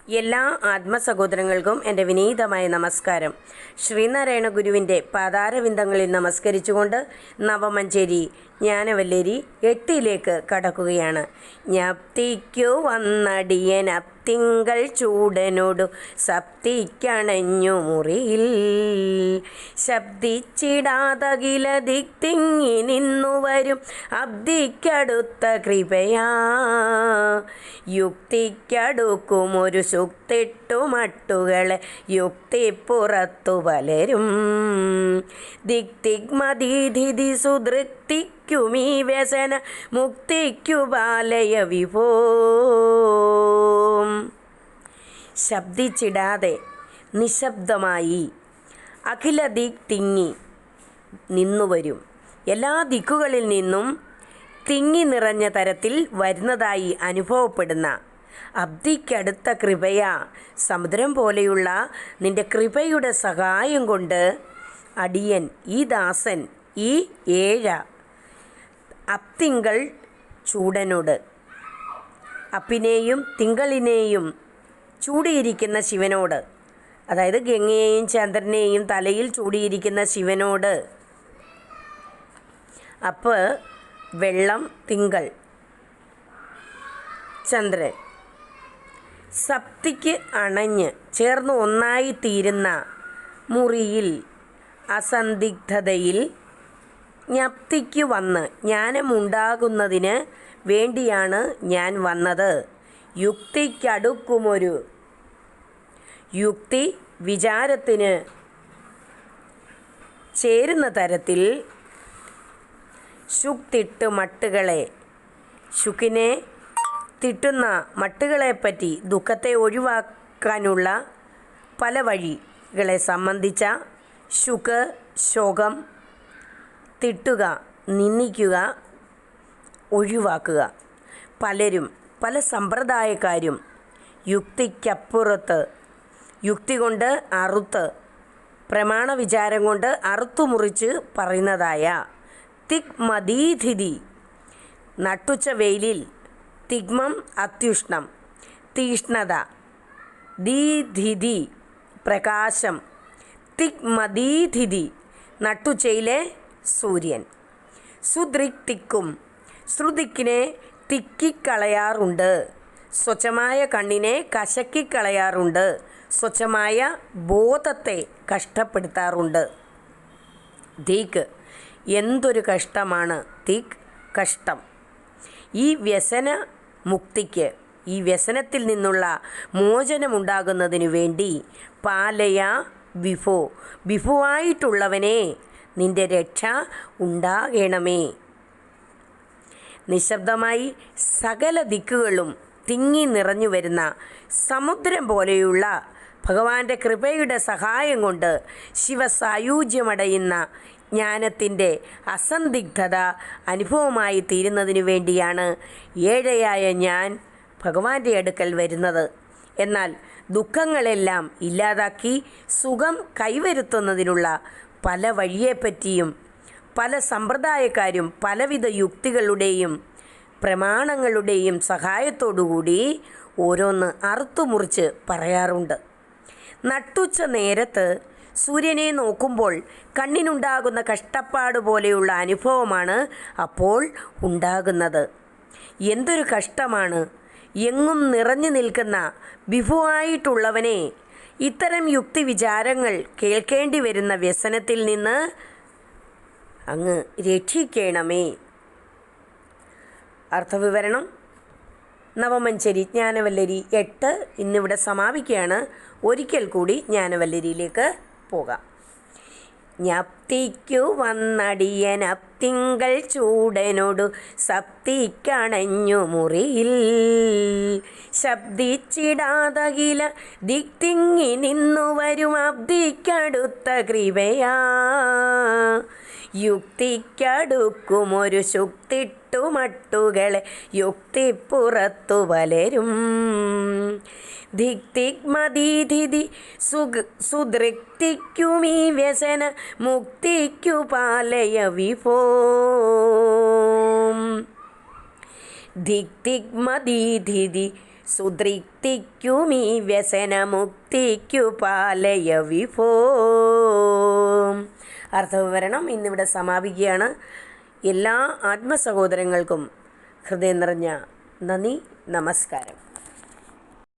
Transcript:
എല്ലാ ആത്മസഹോദരങ്ങൾക്കും എൻ്റെ വിനീതമായ നമസ്കാരം. ശ്രീനാരായണ ഗുരുവിൻ്റെ പാതാരവിന്ദങ്ങളിൽ നമസ്കരിച്ചുകൊണ്ട് നവമഞ്ചേരി ജ്ഞാനവല്ലേരി 8 കടക്കുകയാണ്. ജ്ഞപ്തിക്കു വന്നടിയൻ അത്തിങ്കൾ ചൂടനോടു സപ്തിക്കണഞ്ഞു മുറിയിൽ ശബ്ദിച്ചിടാതകില ദിക്തിങ്ങി നിന്നു വരും അബ്ദിക്കടുത്ത കൃപയാ യുക്തിക്കടുക്കുമൊരു സുക്തിട്ടുമട്ടുകളെ യുക്തി പുറത്തു പലരും ദിക്തിഗ്മതീധിതി സുദൃക്തിക്കുമീ വ്യസന മുക്തിക്കു ബാലയ വിഭോ. ശബ്ദിച്ചിടാതെ നിശബ്ദമായി അഖില ദിക് തിങ്ങി നിന്നുവരും. എല്ലാ ദിക്കുകളിൽ നിന്നും തിങ്ങി നിറഞ്ഞ തരത്തിൽ വരുന്നതായി അനുഭവപ്പെടുന്ന അബ്ദിക്കടുത്ത കൃപയ, സമുദ്രം പോലെയുള്ള നിൻ്റെ കൃപയുടെ സഹായം കൊണ്ട് അടിയൻ, ഈ ദാസൻ, ഈ ഏഴ അത്തിങ്കൾ ചൂടനോട്, അപ്പിനെയും തിങ്കളിനെയും ചൂടിയിരിക്കുന്ന ശിവനോട്, അതായത് ഗംഗയെയും ചന്ദ്രനെയും തലയിൽ ചൂടിയിരിക്കുന്ന ശിവനോട്, അപ്പ് വെള്ളം, തിങ്കൾ, ചന്ദ്രൻ, സപ്തിക്ക് അണഞ്ഞ് ചേർന്ന് ഒന്നായി തീരുന്ന മുറിയിൽ അസന്ദിഗ്ധതയിൽ ജ്ഞപ്തിക്ക് വന്ന് ജ്ഞാനമുണ്ടാകുന്നതിന് വേണ്ടിയാണ് ഞാൻ വന്നത്. യുക്തിക്കടുക്കുമൊരു, യുക്തി വിചാരത്തിന് ചേരുന്ന തരത്തിൽ ശുക്തിട്ട് മട്ടുകളെ, ശുക്കിനെ തിട്ടുന്ന മട്ടുകളെപ്പറ്റി, ദുഃഖത്തെ ഒഴിവാക്കാനുള്ള പല വഴികളെ സംബന്ധിച്ച ശുക്ക്, ശോകം, തിട്ടുക, നിന്ദിക്കുക, ഒഴിവാക്കുക. പലരും, പല സമ്പ്രദായക്കാരും യുക്തിക്കപ്പുറത്ത്, യുക്തി കൊണ്ട് അറുത്ത്, പ്രമാണ വിചാരം കൊണ്ട് അറുത്തു മുറിച്ച് പറയുന്നതായ തിഗ്മതീധിതി, നട്ടുച്ച വെയിലിൽ, തിഗ്മം അത്യുഷ്ണം, തീഷ്ണത, ദീധിതി പ്രകാശം, തിഗ്മതീധിതി നട്ടുച്ചയിലെ സൂര്യൻ, സുദൃക്തിക്കും ശ്രുതിക്കിനെ തിക്കിക്കളയാറുണ്ട്, സ്വച്ഛമായ കണ്ണിനെ കശക്കിക്കളയാറുണ്ട്, സ്വച്ഛമായ ബോധത്തെ കഷ്ടപ്പെടുത്താറുണ്ട്. ദിക്, എന്തൊരു കഷ്ടമാണ് ദിക്, കഷ്ടം. ഈ വ്യസന മുക്തിക്ക്, ഈ വ്യസനത്തിൽ നിന്നുള്ള മോചനമുണ്ടാകുന്നതിനു വേണ്ടി പാലയ വിഭോ, വിഭുവായിട്ടുള്ളവനെ നിന്റെ രക്ഷ ഉണ്ടാകണമേ. നിശബ്ദമായി സകല ദിക്കുകളും തിങ്ങി നിറഞ്ഞു വരുന്ന സമുദ്രം പോലെയുള്ള ഭഗവാന്റെ കൃപയുടെ സഹായം കൊണ്ട് ശിവസായുജ്യമടയുന്ന ജ്ഞാനത്തിൻ്റെ അസന്ദിഗ്ധത അനുഭവമായി തീരുന്നതിനു വേണ്ടിയാണ് ഏഴയായ ഞാൻ ഭഗവാന്റെ അടുക്കൽ വരുന്നത്. എന്നാൽ ദുഃഖങ്ങളെല്ലാം ഇല്ലാതാക്കി സുഖം കൈവരുത്തുന്നതിനുള്ള പല വഴിയെപ്പറ്റിയും പല സമ്പ്രദായക്കാരും പലവിധ യുക്തികളുടെയും പ്രമാണങ്ങളുടെയും സഹായത്തോടുകൂടി ഓരോന്ന് അറുത്തുമുറിച്ച് പറയാറുണ്ട്. നട്ടുച്ച നേരത്ത് സൂര്യനെ നോക്കുമ്പോൾ കണ്ണിനുണ്ടാകുന്ന കഷ്ടപ്പാട് പോലെയുള്ള അനുഭവമാണ് അപ്പോൾ ഉണ്ടാകുന്നത്. എന്തൊരു കഷ്ടമാണ്! എങ്ങും നിറഞ്ഞു നിൽക്കുന്ന വിഭുവായിട്ടുള്ളവനെ ഇത്തരം യുക്തി വിചാരങ്ങൾ കേൾക്കേണ്ടി വരുന്ന വ്യസനത്തിൽ നിന്ന് അങ്ങ് രക്ഷിക്കണമേ. അർത്ഥവിവരണം: നവമഞ്ചേരി ജ്ഞാനവല്ലേരി 8 ഇന്നിവിടെ സമാപിക്കുകയാണ്. ഒരിക്കൽ കൂടി ജ്ഞാനവല്ലേരിയിലേക്ക് പോകാം. ജ്ഞപ്തിക്കു വന്നടിയൻ അത്തിങ്കൾ ചൂടനോടു സപ്തിക്കണഞ്ഞു മുറിയിൽ ശബ്ദിച്ചിടാതകില ദിക്തിങ്ങി നിന്നു വരും അബ്ദിക്കടുത്ത കൃപയാ യുക്തിക്കടുക്കുമൊരു ശുക്തിട്ടുമട്ടുകളെ യുക്തി പുറത്തു പലരും ദിക്തിഗ്മതീധിതി സുദൃക്തിക്കുമീ വ്യസന മുക്തിക്കു പാലയ വിഭോ. ദിക്തിഗ്മതീധിതി സുതൃപ്തിക്കുമീ വ്യസനമുക്തിക്കു പാലയ വിഭോ. അർത്ഥവിവരണം ഇന്നിവിടെ സമാപിക്കുകയാണ്. എല്ലാ ആത്മസഹോദരങ്ങൾക്കും ഹൃദയം നിറഞ്ഞ നന്ദി, നമസ്കാരം.